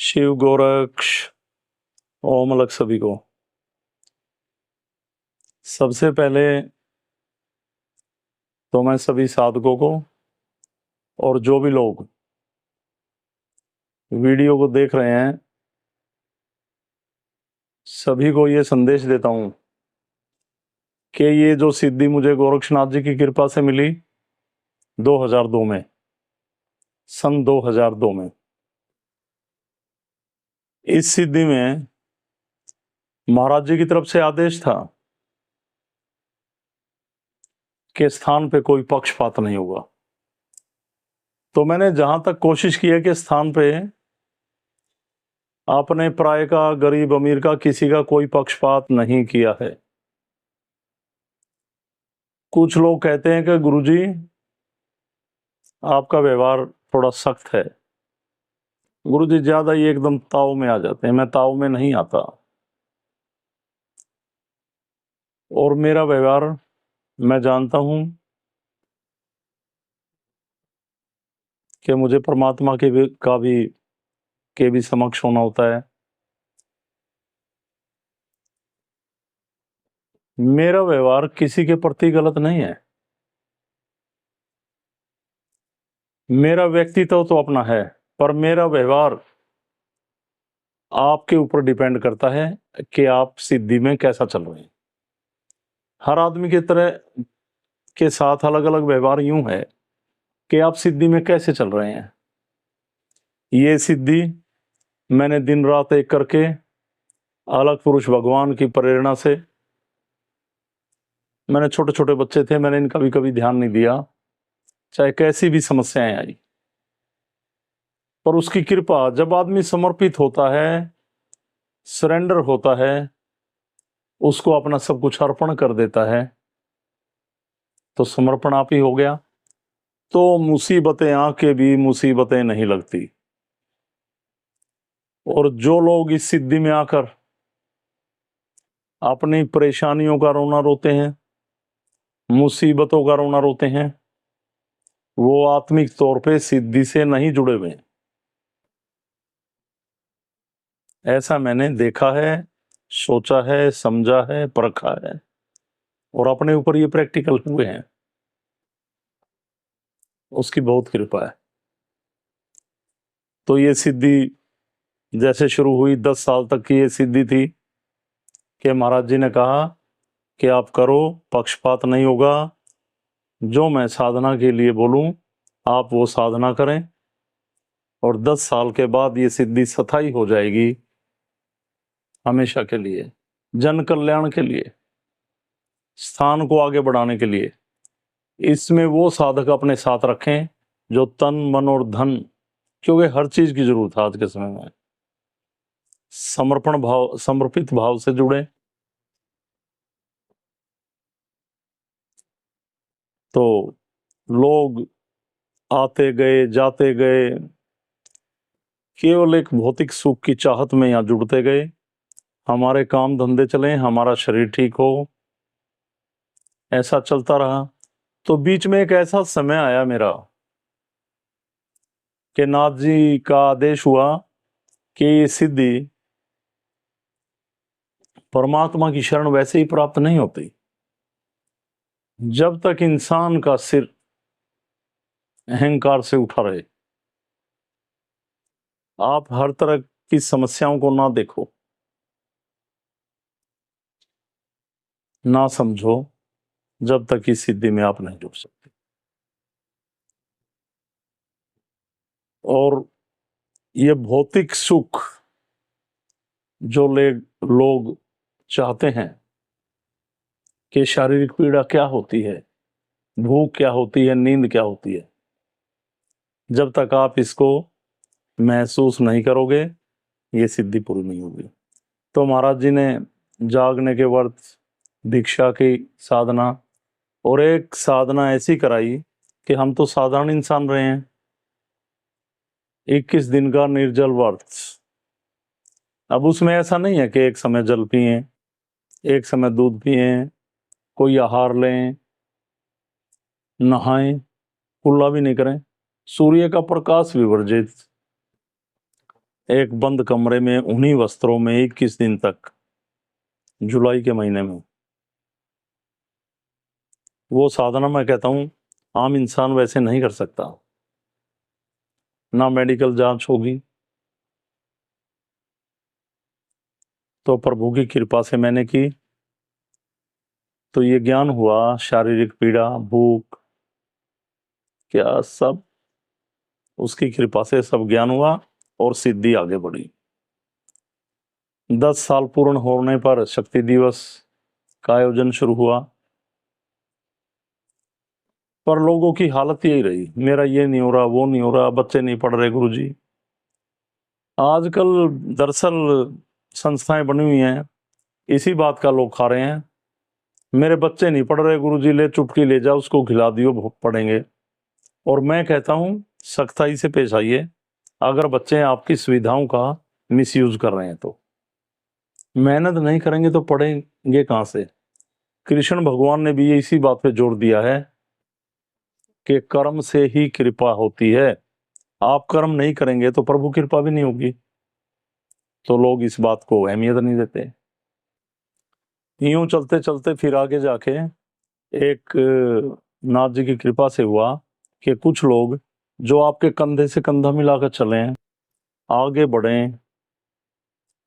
शिव गोरक्ष ओम अलग सभी को। सबसे पहले तो मैं सभी साधकों को और जो भी लोग वीडियो को देख रहे हैं सभी को ये संदेश देता हूं कि ये जो सिद्धि मुझे गोरक्षनाथ जी की कृपा से मिली 2002 में, सन 2002 में, इस सिद्धि में महाराज जी की तरफ से आदेश था कि स्थान पे कोई पक्षपात नहीं होगा। तो मैंने जहां तक कोशिश की है कि स्थान पे आपने प्राय का, गरीब अमीर का, किसी का कोई पक्षपात नहीं किया है। कुछ लोग कहते हैं कि गुरुजी आपका व्यवहार थोड़ा सख्त है, गुरुजी ज्यादा ही एकदम ताव में आ जाते हैं। मैं ताव में नहीं आता और मेरा व्यवहार मैं जानता हूं कि मुझे परमात्मा के भी समक्ष होना होता है। मेरा व्यवहार किसी के प्रति गलत नहीं है। मेरा व्यक्तित्व तो अपना है, पर मेरा व्यवहार आपके ऊपर डिपेंड करता है कि आप सिद्धि में कैसा चल रहे हैं। हर आदमी की तरह के साथ अलग अलग व्यवहार यूं है कि आप सिद्धि में कैसे चल रहे हैं। ये सिद्धि मैंने दिन रात एक करके अलग पुरुष भगवान की प्रेरणा से, मैंने छोटे छोटे बच्चे थे, मैंने इनका भी कभी ध्यान नहीं दिया, चाहे कैसी भी समस्याएं आई, पर उसकी कृपा, जब आदमी समर्पित होता है, सरेंडर होता है, उसको अपना सब कुछ अर्पण कर देता है, तो समर्पण आप ही हो गया, तो मुसीबतें आके भी मुसीबतें नहीं लगती। और जो लोग इस सिद्धि में आकर अपनी परेशानियों का रोना रोते हैं, मुसीबतों का रोना रोते हैं, वो आत्मिक तौर पे सिद्धि से नहीं जुड़े हुए हैं। ऐसा मैंने देखा है, सोचा है, समझा है, परखा है और अपने ऊपर ये प्रैक्टिकल हुए हैं। उसकी बहुत कृपा है। तो ये सिद्धि जैसे शुरू हुई, 10 साल तक की ये सिद्धि थी कि महाराज जी ने कहा कि आप करो, पक्षपात नहीं होगा, जो मैं साधना के लिए बोलूं आप वो साधना करें, और 10 साल के बाद ये सिद्धि स्थायी हो जाएगी, हमेशा के लिए, जन कल्याण के लिए, स्थान को आगे बढ़ाने के लिए। इसमें वो साधक अपने साथ रखें जो तन, मन और धन, क्योंकि हर चीज की जरूरत है आज के समय में, समर्पण भाव, समर्पित भाव से जुड़े। तो लोग आते गए, जाते गए, केवल एक भौतिक सुख की चाहत में यहाँ जुड़ते गए। हमारे काम धंधे चले, हमारा शरीर ठीक हो, ऐसा चलता रहा। तो बीच में एक ऐसा समय आया मेरा कि नाथ जी का आदेश हुआ कि ये सिद्धि परमात्मा की शरण वैसे ही प्राप्त नहीं होती जब तक इंसान का सिर अहंकार से उठा रहे। आप हर तरह की समस्याओं को ना देखो, ना समझो, जब तक इस सिद्धि में आप नहीं जुड़ सकते। और ये भौतिक सुख जो लोग चाहते हैं कि शारीरिक पीड़ा क्या होती है, भूख क्या होती है, नींद क्या होती है, जब तक आप इसको महसूस नहीं करोगे ये सिद्धि पूरी नहीं होगी। तो महाराज जी ने जागने के व्रत, दीक्षा की साधना और एक साधना ऐसी कराई कि हम तो साधारण इंसान रहे हैं। 21 दिन का निर्जल व्रत। अब उसमें ऐसा नहीं है कि एक समय जल पिए, एक समय दूध पिए, कोई आहार लें, नहाएं, कुल्ला भी नहीं करें, सूर्य का प्रकाश भी वर्जित, एक बंद कमरे में उन्हीं वस्त्रों में 21 दिन तक, जुलाई के महीने में। वो साधना मैं कहता हूं आम इंसान वैसे नहीं कर सकता। ना मेडिकल जांच होगी। तो प्रभु की कृपा से मैंने की, तो ये ज्ञान हुआ, शारीरिक पीड़ा, भूख, क्या सब उसकी कृपा से सब ज्ञान हुआ और सिद्धि आगे बढ़ी। 10 साल पूर्ण होने पर शक्ति दिवस का आयोजन शुरू हुआ, पर लोगों की हालत यही रही, मेरा ये नहीं हो रहा, वो नहीं हो रहा, बच्चे नहीं पढ़ रहे गुरुजी। आजकल दरअसल संस्थाएं बनी हुई हैं, इसी बात का लोग खा रहे हैं। मेरे बच्चे नहीं पढ़ रहे गुरुजी, ले चुटकी ले जाओ, उसको खिला दियो, पढ़ेंगे। और मैं कहता हूं सख्ताई से पेश आइए, अगर बच्चे आपकी सुविधाओं का मिसयूज कर रहे हैं तो। मेहनत नहीं करेंगे तो पढ़ेंगे कहां से? कृष्ण भगवान ने भी इसी बात पे जोर दिया है कि कर्म से ही कृपा होती है। आप कर्म नहीं करेंगे तो प्रभु कृपा भी नहीं होगी। तो लोग इस बात को अहमियत नहीं देते। यूं चलते चलते फिर आगे जाके एक नाथ जी की कृपा से हुआ कि कुछ लोग जो आपके कंधे से कंधा मिलाकर चले, आगे बढ़ें,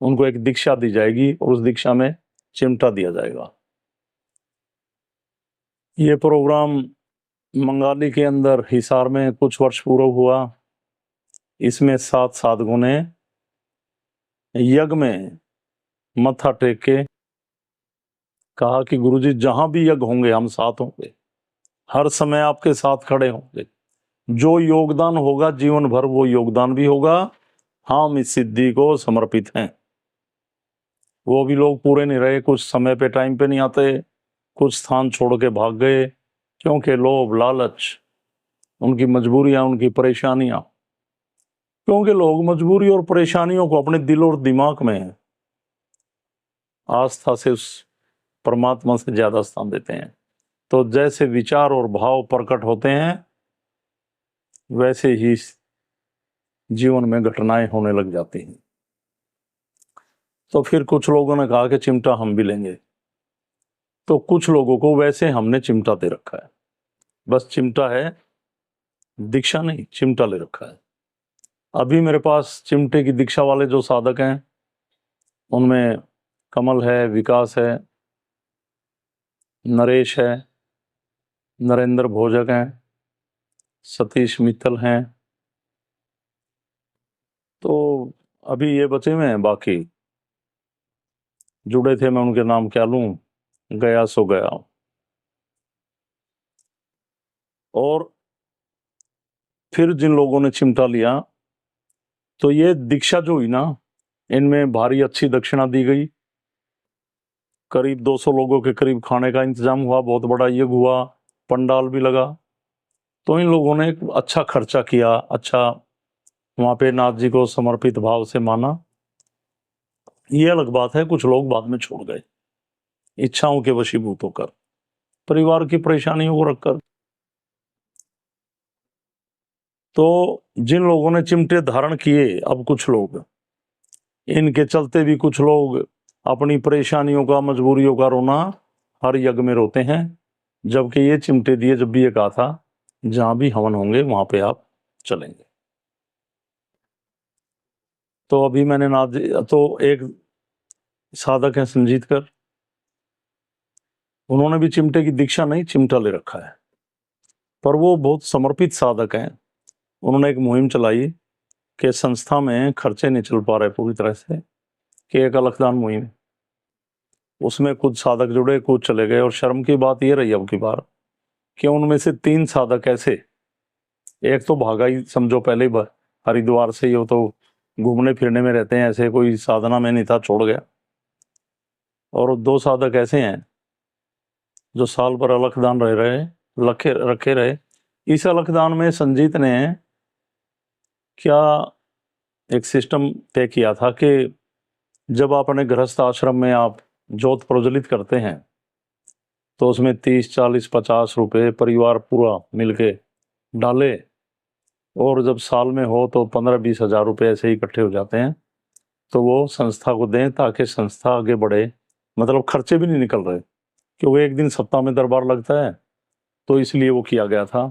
उनको एक दीक्षा दी जाएगी और उस दीक्षा में चिमटा दिया जाएगा। ये प्रोग्राम मंगाली के अंदर हिसार में कुछ वर्ष पूर्व हुआ। इसमें 7 साधकों ने यज्ञ में मत्था टेक के कहा कि गुरुजी जहां भी यज्ञ होंगे हम साथ होंगे, हर समय आपके साथ खड़े होंगे। जो योगदान होगा जीवन भर वो योगदान भी होगा, हम इस सिद्धि को समर्पित हैं। वो भी लोग पूरे नहीं रहे, कुछ समय पे टाइम पे नहीं आते, कुछ स्थान छोड़ के भाग गए, क्योंकि लोभ लालच, उनकी मजबूरियां, उनकी परेशानियां, क्योंकि लोग मजबूरी और परेशानियों को अपने दिल और दिमाग में आस्था से उस परमात्मा से ज्यादा स्थान देते हैं। तो जैसे विचार और भाव प्रकट होते हैं वैसे ही जीवन में घटनाएं होने लग जाती हैं। तो फिर कुछ लोगों ने कहा कि चिमटा हम भी लेंगे, तो कुछ लोगों को वैसे हमने चिमटा दे रखा है, बस चिमटा है, दीक्षा नहीं, चिमटा ले रखा है। अभी मेरे पास चिमटे की दीक्षा वाले जो साधक हैं उनमें कमल है, विकास है, नरेश है, नरेंद्र भोजक हैं, सतीश मित्तल हैं। तो अभी ये बचे हुए हैं, बाकी जुड़े थे, मैं उनके नाम क्या लूं, गया सो गया। और फिर जिन लोगों ने चिमटा लिया, तो ये दीक्षा जो हुई ना, इनमें भारी अच्छी दक्षिणा दी गई। करीब 200 लोगों के करीब खाने का इंतजाम हुआ, बहुत बड़ा यज्ञ हुआ, पंडाल भी लगा। तो इन लोगों ने एक अच्छा खर्चा किया, अच्छा वहां पे नाथ जी को समर्पित भाव से माना। ये अलग बात है, कुछ लोग बाद में छोड़ गए, इच्छाओं के वशीभूत होकर, परिवार की परेशानियों को रखकर। तो जिन लोगों ने चिमटे धारण किए, अब कुछ लोग, इनके चलते भी कुछ लोग अपनी परेशानियों का, मजबूरियों का रोना हर यज्ञ में रोते हैं। जबकि ये चिमटे दिए, जब भी ये कहा था जहां भी हवन होंगे वहां पे आप चलेंगे। तो अभी मैंने तो एक साधक है संजीत कर, उन्होंने भी चिमटे की दीक्षा नहीं, चिमटा ले रखा है, पर वो बहुत समर्पित साधक हैं। उन्होंने एक मुहिम चलाई कि संस्था में खर्चे नहीं चल पा रहे पूरी तरह से, कि एक अलगदान मुहिम, उसमें कुछ साधक जुड़े, कुछ चले गए। और शर्म की बात ये रही अब की बार कि उनमें से 3 साधक ऐसे, एक तो भागा ही समझो पहले ही हरिद्वार से ही, वो तो घूमने फिरने में रहते हैं, ऐसे कोई साधना में नहीं था, छोड़ गया। और 2 साधक ऐसे हैं जो साल भर अलखदान रह रहे, रखे रहे। इस अलखदान में संजीत ने क्या एक सिस्टम तय किया था कि जब आप अपने गृहस्थ आश्रम में आप जोत प्रज्वलित करते हैं तो उसमें 30, 40, 50 रुपए परिवार पूरा मिलके डाले और जब साल में हो तो 15-20 हज़ार रुपये ऐसे ही इकट्ठे हो जाते हैं, तो वो संस्था को दें ताकि संस्था आगे बढ़े। मतलब खर्चे भी नहीं निकल रहे, क्योंकि एक दिन सप्ताह में दरबार लगता है, तो इसलिए वो किया गया था।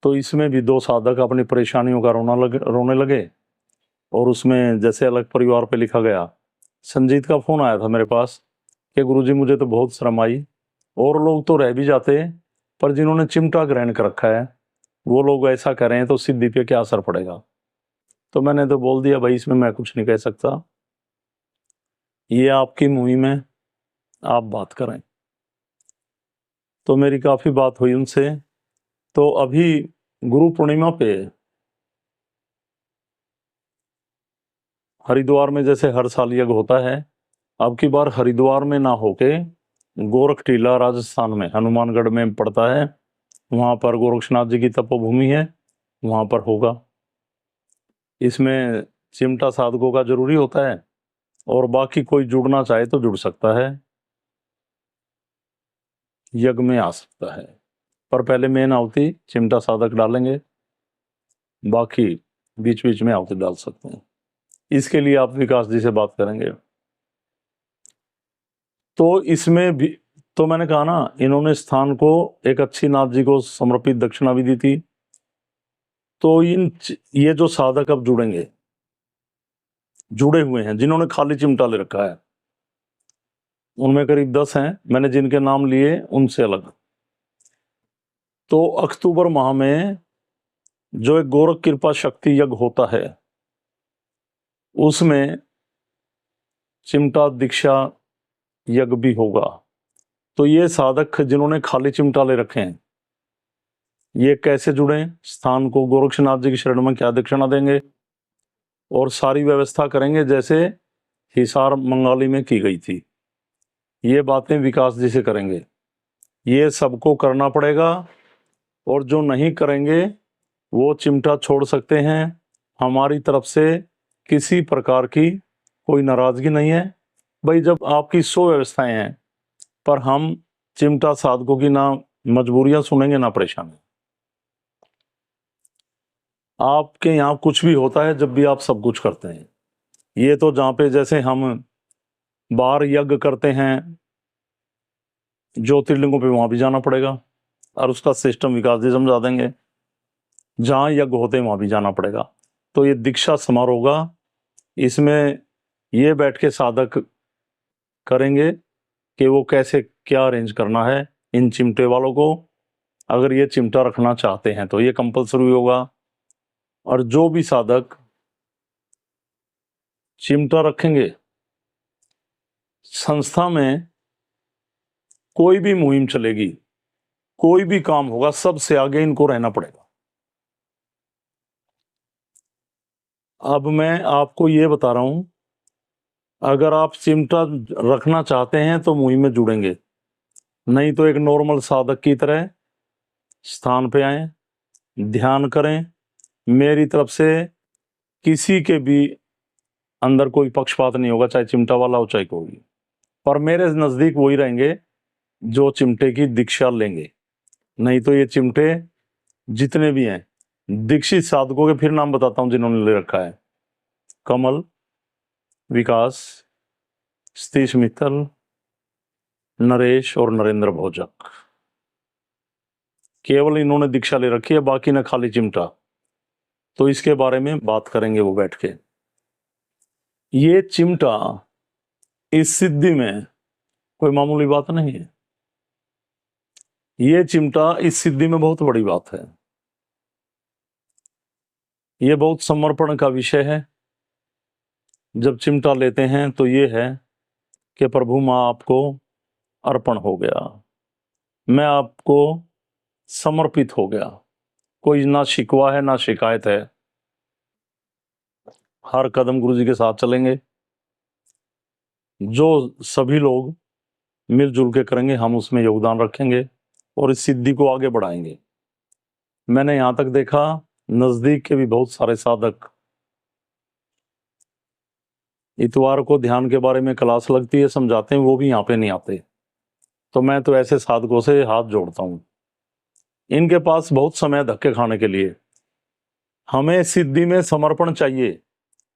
तो इसमें भी 2 साधक अपनी परेशानियों का रोने लगे, और उसमें जैसे अलग परिवार पे लिखा गया। संजीत का फ़ोन आया था मेरे पास कि गुरुजी मुझे तो बहुत शर्म आई, और लोग तो रह भी जाते, पर जिन्होंने चिमटा ग्रहण कर रखा है वो लोग ऐसा कर रहे हैं, तो सिद्धि पे क्या असर पड़ेगा। तो मैंने तो बोल दिया भाई इसमें मैं कुछ नहीं कह सकता, ये आपकी मुहिम है, आप बात करें। तो मेरी काफ़ी बात हुई उनसे। तो अभी गुरु पूर्णिमा पे हरिद्वार में जैसे हर साल यज्ञ होता है, अब की बार हरिद्वार में ना होके गोरख टीला राजस्थान में हनुमानगढ़ में पड़ता है, वहाँ पर गोरक्षनाथ जी की तपोभूमि है, वहाँ पर होगा। इसमें चिमटा साधकों का जरूरी होता है, और बाकी कोई जुड़ना चाहे तो जुड़ सकता है, यज्ञ में आ सकता है। पर पहले मेन आहुति चिमटा साधक डालेंगे, बाकी बीच बीच में आहुति डाल सकते हैं। इसके लिए आप विकास जी से बात करेंगे। तो इसमें भी तो मैंने कहा ना, इन्होंने स्थान को एक अच्छी नाथ जी को समर्पित दक्षिणा भी दी थी। तो ये जो साधक अब जुड़े हुए हैं, जिन्होंने खाली चिमटा ले रखा है, उनमें करीब 10 हैं, मैंने जिनके नाम लिए उनसे अलग। तो अक्टूबर माह में जो एक गोरख कृपा शक्ति यज्ञ होता है, उसमें चिमटा दीक्षा यज्ञ भी होगा। तो ये साधक जिन्होंने खाली चिमटा ले रखे हैं, ये कैसे जुड़े, स्थान को गोरक्षनाथ जी की शरण में क्या दक्षिणा देंगे, और सारी व्यवस्था करेंगे जैसे हिसार मंगाली में की गई थी। ये बातें विकास जी से करेंगे। ये सबको करना पड़ेगा, और जो नहीं करेंगे वो चिमटा छोड़ सकते हैं। हमारी तरफ से किसी प्रकार की कोई नाराजगी नहीं है भाई, जब आपकी 100 व्यवस्थाएं हैं, पर हम चिमटा साधकों की ना मजबूरियां सुनेंगे ना परेशानी। आपके यहाँ कुछ भी होता है जब भी आप सब कुछ करते हैं। ये तो जहाँ पे जैसे हम बाहर यज्ञ करते हैं ज्योतिर्लिंगों पे, वहां भी जाना पड़ेगा, और उसका सिस्टम विकास जी समझा देंगे। जहाँ यज्ञ होते हैं वहां भी जाना पड़ेगा। तो ये दीक्षा समारोह होगा, इसमें ये बैठ के साधक करेंगे कि वो कैसे क्या अरेंज करना है इन चिमटे वालों को। अगर ये चिमटा रखना चाहते हैं तो ये कंपलसरी होगा, और जो भी साधक चिमटा रखेंगे, संस्था में कोई भी मुहिम चलेगी, कोई भी काम होगा, सबसे आगे इनको रहना पड़ेगा। अब मैं आपको ये बता रहा हूं, अगर आप चिमटा रखना चाहते हैं तो मुहिम में जुड़ेंगे, नहीं तो एक नॉर्मल साधक की तरह स्थान पे आए, ध्यान करें। मेरी तरफ से किसी के भी अंदर कोई पक्षपात नहीं होगा, चाहे चिमटा वाला हो चाहे कोई, पर मेरे नजदीक वही रहेंगे जो चिमटे की दीक्षा लेंगे। नहीं तो ये चिमटे जितने भी हैं, दीक्षित साधकों के फिर नाम बताता हूं जिन्होंने ले रखा है: कमल, विकास, सतीश मित्तल, नरेश और नरेंद्र भोजक। केवल इन्होंने दीक्षा ले रखी है, बाकी ने खाली चिमटा। तो इसके बारे में बात करेंगे वो बैठ के। ये चिमटा इस सिद्धि में कोई मामूली बात नहीं है, ये चिमटा इस सिद्धि में बहुत बड़ी बात है। ये बहुत समर्पण का विषय है। जब चिमटा लेते हैं तो ये है कि प्रभु माँ आपको अर्पण हो गया, मैं आपको समर्पित हो गया। कोई ना शिकवा है ना शिकायत है, हर कदम गुरु जी के साथ चलेंगे। जो सभी लोग मिलजुल के करेंगे, हम उसमें योगदान रखेंगे और इस सिद्धि को आगे बढ़ाएंगे। मैंने यहाँ तक देखा, नजदीक के भी बहुत सारे साधक इतवार को ध्यान के बारे में क्लास लगती है, समझाते हैं, वो भी यहाँ पे नहीं आते। तो मैं तो ऐसे साधकों से हाथ जोड़ता हूँ, इनके पास बहुत समय धक्के खाने के लिए। हमें सिद्धि में समर्पण चाहिए।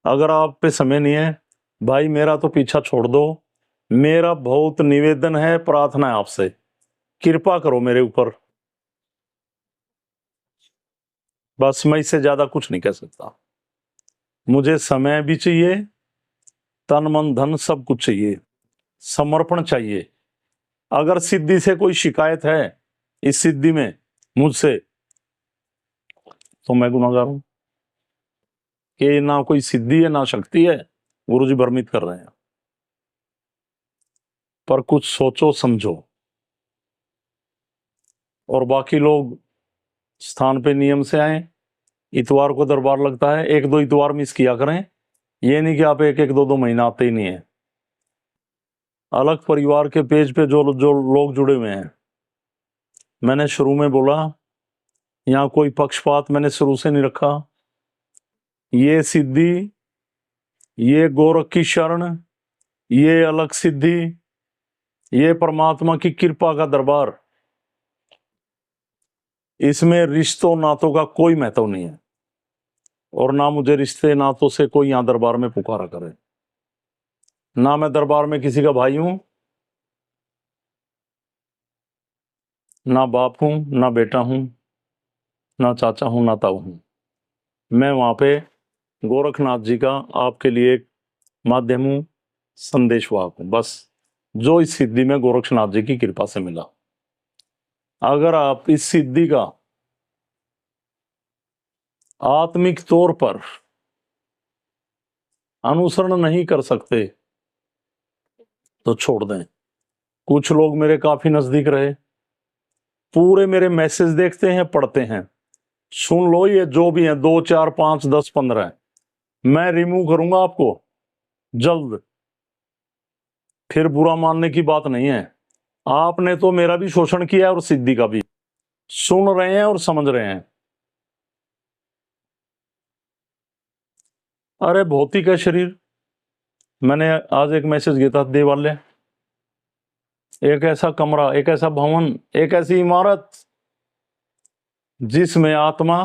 अगर आप पे समय नहीं है भाई, मेरा तो पीछा छोड़ दो। मेरा बहुत निवेदन है, प्रार्थना है आपसे, कृपा करो मेरे ऊपर। बस मैं इससे ज्यादा कुछ नहीं कह सकता। मुझे समय भी चाहिए, तन मन धन सब कुछ चाहिए, समर्पण चाहिए। अगर सिद्धि से कोई शिकायत है इस सिद्धि में मुझसे, तो मैं गुनाहगार हूं कि ना कोई सिद्धि है ना शक्ति है। गुरुजी भ्रमित कर रहे हैं। पर कुछ सोचो समझो। और बाकी लोग स्थान पे नियम से आए। इतवार को दरबार लगता है, एक दो इतवार मिस किया करें। ये नहीं कि आप एक एक दो दो महीना आते ही नहीं है। अलग परिवार के पेज पे जो जो लोग जुड़े हुए हैं, मैंने शुरू में बोला यहाँ कोई पक्षपात मैंने शुरू से नहीं रखा। ये सिद्धि, ये गोरख की शरण, ये अलग सिद्धि, ये परमात्मा की कृपा का दरबार, इसमें रिश्तों नातों का कोई महत्व नहीं है। और ना मुझे रिश्ते नातों से कोई यहां दरबार में पुकारा करे। ना मैं दरबार में किसी का भाई हूं, ना बाप हूं, ना बेटा हूं, ना चाचा हूं, ना ताऊ हूं। मैं वहां पे गोरखनाथ जी का आपके लिए एक माध्यम हूं, संदेशवाहक हूं, बस। जो इस सिद्धि में गोरखनाथ जी की कृपा से मिला। अगर आप इस सिद्धि का आत्मिक तौर पर अनुसरण नहीं कर सकते तो छोड़ दें। कुछ लोग मेरे काफी नजदीक रहे, पूरे मेरे मैसेज देखते हैं, पढ़ते हैं। सुन लो, ये जो भी है 2 4 5 10 15, मैं रिमूव करूंगा आपको जल्द। फिर बुरा मानने की बात नहीं है। आपने तो मेरा भी शोषण किया है और सिद्धि का भी। सुन रहे हैं और समझ रहे हैं। अरे भौतिक है शरीर। मैंने आज एक मैसेज किया था, देवालय, एक ऐसा कमरा, एक ऐसा भवन, एक ऐसी इमारत जिसमें आत्मा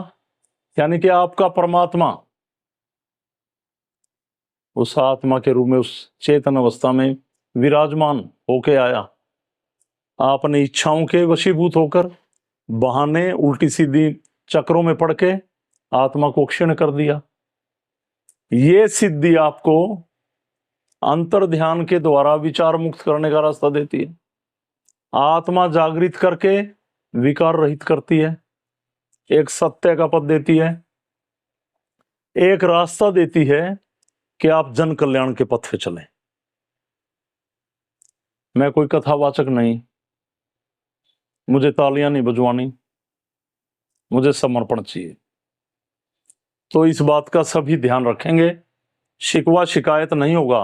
यानी कि आपका परमात्मा उस आत्मा के रूप में उस चेतन अवस्था में विराजमान होके आया। आपने इच्छाओं के वशीभूत होकर बहाने उल्टी सीधी चक्रों में पड़ के आत्मा को क्षीण कर दिया। ये सिद्धि आपको अंतर ध्यान के द्वारा विचार मुक्त करने का रास्ता देती है। आत्मा जागृत करके विकार रहित करती है, एक सत्य का पद देती है, एक रास्ता देती है कि आप जन कल्याण के पथ पे चलें। मैं कोई कथावाचक नहीं, मुझे तालियां नहीं बजवानी, मुझे समर्पण चाहिए। तो इस बात का सभी ध्यान रखेंगे, शिकवा शिकायत नहीं होगा।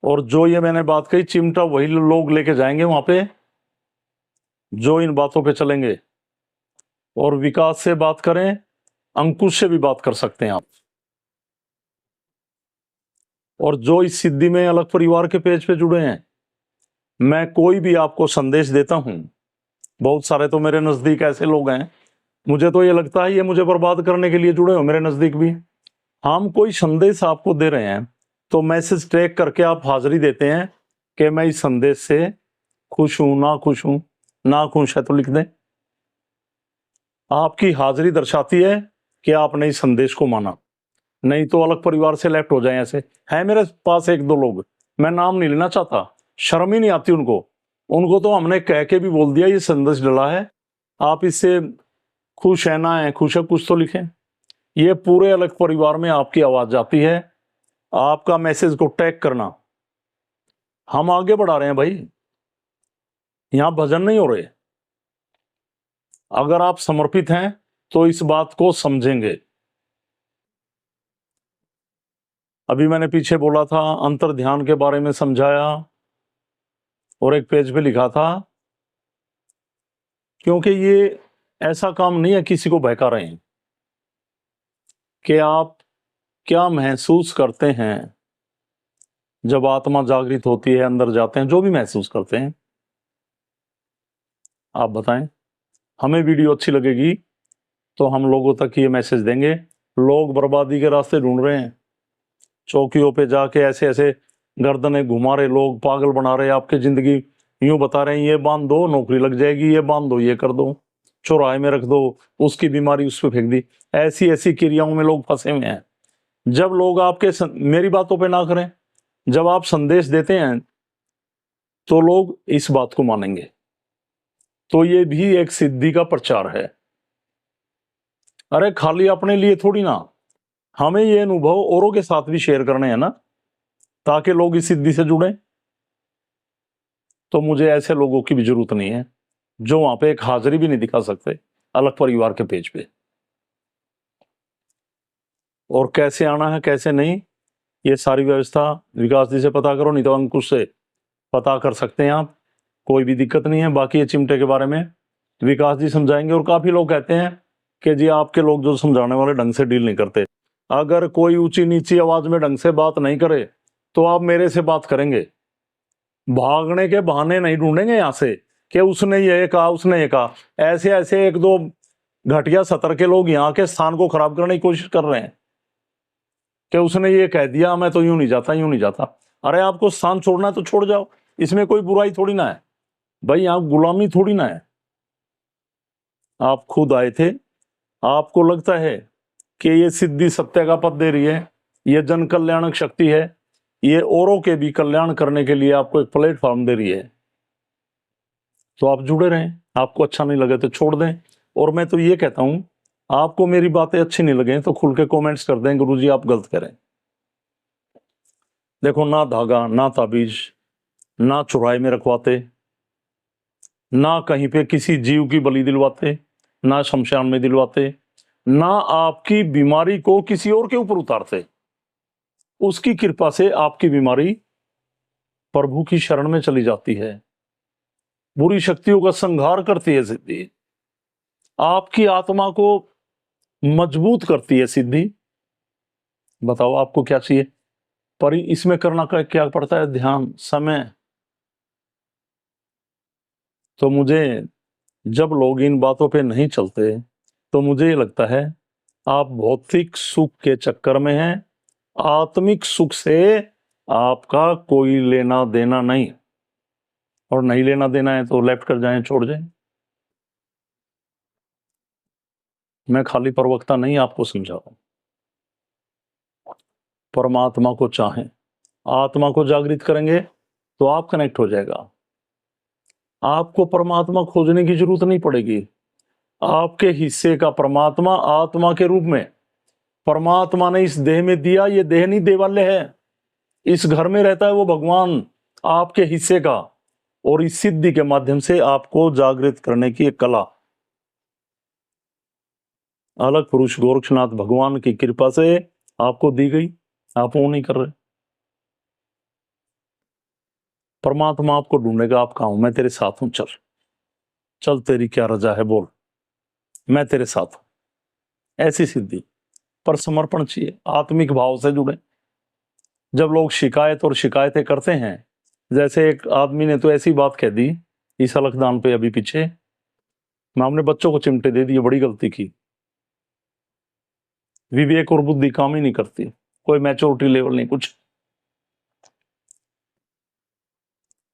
और जो ये मैंने बात कही, चिमटा वही लोग लेके जाएंगे वहां पे जो इन बातों पे चलेंगे। और विकास से बात करें, अंकुश से भी बात कर सकते हैं आप। और जो इस सिद्धि में अलग परिवार के पेज पे जुड़े हैं, मैं कोई भी आपको संदेश देता हूं, बहुत सारे तो मेरे नजदीक ऐसे लोग हैं, मुझे तो ये लगता है ये मुझे बर्बाद करने के लिए जुड़े हो, मेरे नजदीक भी। हम कोई संदेश आपको दे रहे हैं तो मैसेज ट्रैक करके आप हाजिरी देते हैं कि मैं इस संदेश से खुश हूं, ना खुश हूं, ना खुश है तो लिख दें। आपकी हाजिरी दर्शाती है कि आपने इस संदेश को माना। नहीं तो अलग परिवार से लेफ्ट हो जाए। ऐसे है मेरे पास एक दो लोग, मैं नाम नहीं लेना चाहता, शर्म ही नहीं आती उनको। उनको तो हमने कह के भी बोल दिया ये संदेश डला है, आप इससे खुश है ना है, खुश है कुछ तो लिखें। ये पूरे अलग परिवार में आपकी आवाज जाती है, आपका मैसेज को टैग करना। हम आगे बढ़ा रहे हैं भाई, यहां भजन नहीं हो रहे। अगर आप समर्पित हैं तो इस बात को समझेंगे। अभी मैंने पीछे बोला था, अंतर ध्यान के बारे में समझाया और एक पेज पे लिखा था, क्योंकि ये ऐसा काम नहीं है किसी को बहका रहे हैं कि आप क्या महसूस करते हैं जब आत्मा जागृत होती है, अंदर जाते हैं, जो भी महसूस करते हैं आप बताएं। हमें वीडियो अच्छी लगेगी तो हम लोगों तक ये मैसेज देंगे लोग बर्बादी के रास्ते ढूंढ रहे हैं, चौकियों पे जाके ऐसे ऐसे गर्दनें घुमा रहे, लोग पागल बना रहे, आपकी जिंदगी यूं बता रहे हैं ये बांध दो नौकरी लग जाएगी, ये बांध दो ये कर दो, चौराहे में रख दो, उसकी बीमारी उस पर फेंक दी। ऐसी ऐसी क्रियाओं में लोग फंसे हुए हैं। जब लोग मेरी बातों पे ना करें, जब आप संदेश देते हैं तो लोग इस बात को मानेंगे। तो ये भी एक सिद्धि का प्रचार है। अरे खाली अपने लिए थोड़ी ना, हमें ये अनुभव औरों के साथ भी शेयर करने हैं ना, ताकि लोग इस सिद्धि से जुड़े। तो मुझे ऐसे लोगों की भी जरूरत नहीं है जो वहां पे एक हाजिरी भी नहीं दिखा सकते अलग परिवार के पेज पे। और कैसे आना है कैसे नहीं, ये सारी व्यवस्था विकास जी से पता करो, नहीं तो अंकुश से पता कर सकते हैं आप, कोई भी दिक्कत नहीं है। बाकी ये चिमटे के बारे में विकास जी समझाएंगे। और काफी लोग कहते हैं कि जी आपके लोग जो समझाने वाले ढंग से डील नहीं करते। अगर कोई ऊंची नीची आवाज में ढंग से बात नहीं करे तो आप मेरे से बात करेंगे। भागने के बहाने नहीं ढूंढेंगे यहां से कि उसने ये कहा उसने ये कहा। ऐसे ऐसे एक दो घटिया सतर के लोग यहाँ के स्थान को खराब करने की कोशिश कर रहे हैं कि उसने ये कह दिया मैं तो यूं नहीं जाता यूं नहीं जाता। अरे आपको स्थान छोड़ना है तो छोड़ जाओ, इसमें कोई बुराई थोड़ी ना है भाई, यहाँ गुलामी थोड़ी ना है। आप खुद आए थे, आपको लगता है कि ये सिद्धि सत्य का पद दे रही है, ये जन कल्याणक शक्ति है, ये औरों के भी कल्याण करने के लिए आपको एक प्लेटफॉर्म दे रही है, तो आप जुड़े रहें। आपको अच्छा नहीं लगे तो छोड़ दें। और मैं तो ये कहता हूं, आपको मेरी बातें अच्छी नहीं लगे तो खुल के कमेंट्स कर दें गुरुजी आप गलत करें। देखो ना धागा ना ताबीज ना चौराहे में रखवाते, ना कहीं पे किसी जीव की बलि दिलवाते, ना शमशान में दिलवाते, ना आपकी बीमारी को किसी और के ऊपर उतारते। उसकी कृपा से आपकी बीमारी प्रभु की शरण में चली जाती है, बुरी शक्तियों का संहार करती है सिद्धि, आपकी आत्मा को मजबूत करती है सिद्धि। बताओ आपको क्या चाहिए, पर इसमें करना क्या पड़ता है, ध्यान समय। तो मुझे जब लोग इन बातों पे नहीं चलते तो मुझे ये लगता है आप भौतिक सुख के चक्कर में हैं, आत्मिक सुख से आपका कोई लेना देना नहीं। और नहीं लेना देना है तो लेफ्ट कर जाएं, छोड़ जाएं। मैं खाली प्रवक्ता नहीं आपको समझा रहा हूं। परमात्मा को चाहें, आत्मा को जागृत करेंगे तो आप कनेक्ट हो जाएगा। आपको परमात्मा खोजने की जरूरत नहीं पड़ेगी। आपके हिस्से का परमात्मा आत्मा के रूप में परमात्मा ने इस देह में दिया, ये देह नहीं देवालय है, इस घर में रहता है वो भगवान आपके हिस्से का। और इस सिद्धि के माध्यम से आपको जागृत करने की एक कला अलग पुरुष गोरक्षनाथ भगवान की कृपा से आपको दी गई, आप वो नहीं कर रहे। परमात्मा आपको ढूंढेगा, आप कहा हूं मैं तेरे साथ हूं, चल चल तेरी क्या रजा है बोल, मैं तेरे साथ हूं। ऐसी सिद्धि पर समर्पण चाहिए, आत्मिक भाव से जुड़े। जब लोग शिकायत और शिकायतें करते हैं, जैसे एक आदमी ने तो ऐसी बात कह दी इस अलखदान पे अभी पीछे, मैं अपने बच्चों को चिमटे दे दिए, बड़ी गलती की। विवेक और बुद्धि काम ही नहीं करती, कोई मैच्योरिटी लेवल नहीं कुछ।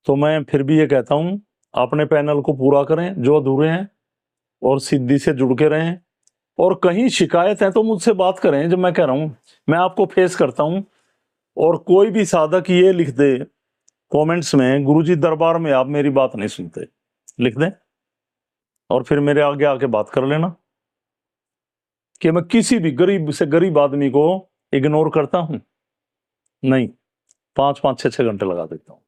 तो मैं फिर भी ये कहता हूं अपने पैनल को पूरा करें जो अधूरे हैं, और सिद्धि से जुड़ के रहें। और कहीं शिकायत है तो मुझसे बात करें, जब मैं कह रहा हूं मैं आपको फेस करता हूं। और कोई भी साधक ये लिख दे कमेंट्स में गुरुजी दरबार में आप मेरी बात नहीं सुनते, लिख दें और फिर मेरे आगे आके बात कर लेना कि मैं किसी भी गरीब से गरीब आदमी को इग्नोर करता हूं, नहीं। 5-5 6-6 घंटे लगा देता हूं।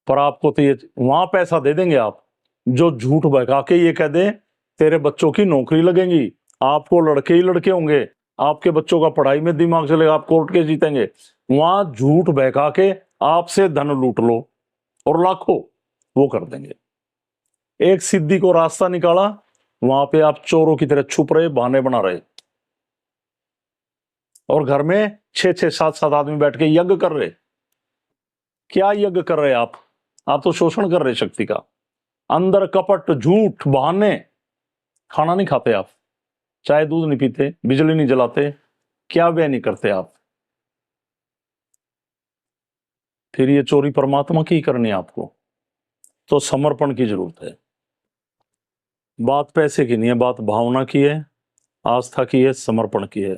पर आपको तो ये वहां पैसा दे देंगे आप जो झूठ बहका के ये कह दे तेरे बच्चों की नौकरी लगेगी, आपको लड़के ही लड़के होंगे, आपके बच्चों का पढ़ाई में दिमाग चलेगा, आप कोर्ट के जीतेंगे। वहां झूठ बहका के आपसे धन लूट लो और लाखों वो कर देंगे। एक सिद्धि को रास्ता निकाला, वहां पे आप चोरों की तरह छुप रहे, बहाने बना रहे, और घर में 6-6 7-7 आदमी बैठ के यज्ञ कर रहे। क्या यज्ञ कर रहे आप तो शोषण कर रहे शक्ति का। अंदर कपट झूठ बहाने, खाना नहीं खाते आप, चाय दूध नहीं पीते, बिजली नहीं जलाते, क्या व्यय नहीं करते आप, फिर ये चोरी परमात्मा की करनी है आपको। तो समर्पण की जरूरत है। बात पैसे की नहीं है, बात भावना की है, आस्था की है, समर्पण की है।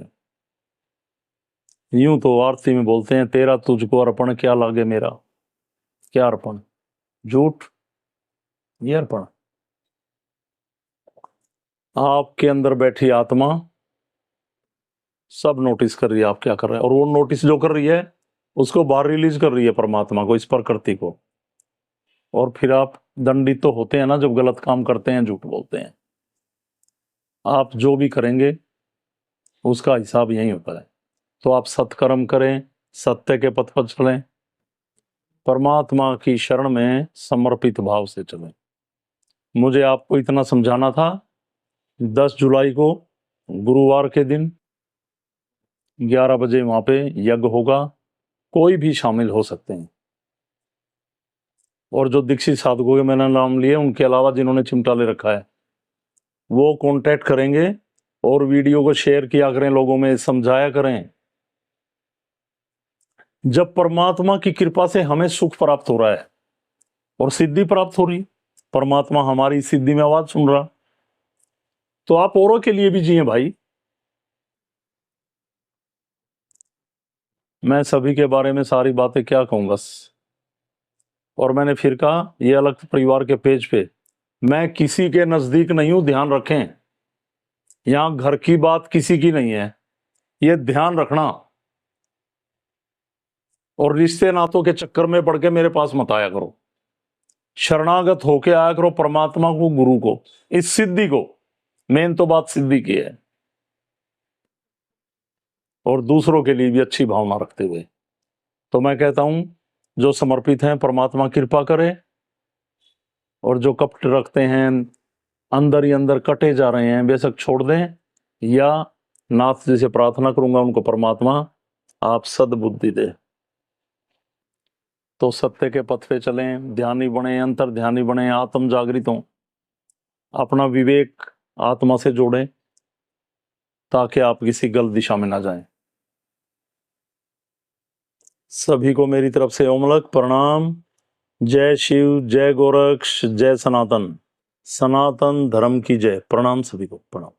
यूं तो आरती में बोलते हैं, तेरा तुझको अर्पण क्या लागे मेरा। क्या अर्पण? झूठ, ये अर्पण। आपके अंदर बैठी आत्मा सब नोटिस कर रही है आप क्या कर रहे हैं, और वो नोटिस जो कर रही है उसको बाहर रिलीज कर रही है परमात्मा को, इस प्रकृति को। और फिर आप दंडित तो होते हैं ना जब गलत काम करते हैं, झूठ बोलते हैं। आप जो भी करेंगे उसका हिसाब यही होता है। तो आप सत्कर्म करें, सत्य के पथ पर चलें, परमात्मा की शरण में समर्पित भाव से चलें। मुझे आपको इतना समझाना था। 10 जुलाई को गुरुवार के दिन 11 बजे वहां पे यज्ञ होगा, कोई भी शामिल हो सकते हैं। और जो दीक्षित साधकों के मैंने नाम लिए, उनके अलावा जिन्होंने चिमटा ले रखा है वो कांटेक्ट करेंगे, और वीडियो को शेयर किया करें, लोगों में समझाया करें। जब परमात्मा की कृपा से हमें सुख प्राप्त हो रहा है और सिद्धि प्राप्त हो रही, परमात्मा हमारी सिद्धि में आवाज सुन रहा, तो आप औरों के लिए भी जिए भाई। मैं सभी के बारे में सारी बातें क्या कहूँ बस। और मैंने फिर कहा, ये अलग परिवार के पेज पे मैं किसी के नजदीक नहीं हूं, ध्यान रखें। यहां घर की बात किसी की नहीं है, ये ध्यान रखना। और रिश्ते नातों के चक्कर में पड़ के मेरे पास मत आया करो, शरणागत होके आया करो परमात्मा को, गुरु को, इस सिद्धि को। मेन तो बात सिद्धि की है, और दूसरों के लिए भी अच्छी भावना रखते हुए। तो मैं कहता हूं, जो समर्पित हैं परमात्मा कृपा करे, और जो कपट रखते हैं, अंदर ही अंदर कटे जा रहे हैं, बेशक छोड़ दें, या नाथ जी से प्रार्थना करूंगा उनको परमात्मा आप सद्बुद्धि दे। तो सत्य के पथ पे चलें, ध्यानी बने, अंतर ध्यानी बने, आत्म जागृत हों, अपना विवेक आत्मा से जोड़ें, ताकि आप किसी गलत दिशा में ना जाएं। सभी को मेरी तरफ से ओमलक प्रणाम। जय शिव, जय गोरक्ष, जय सनातन, सनातन धर्म की जय। प्रणाम सभी को, प्रणाम।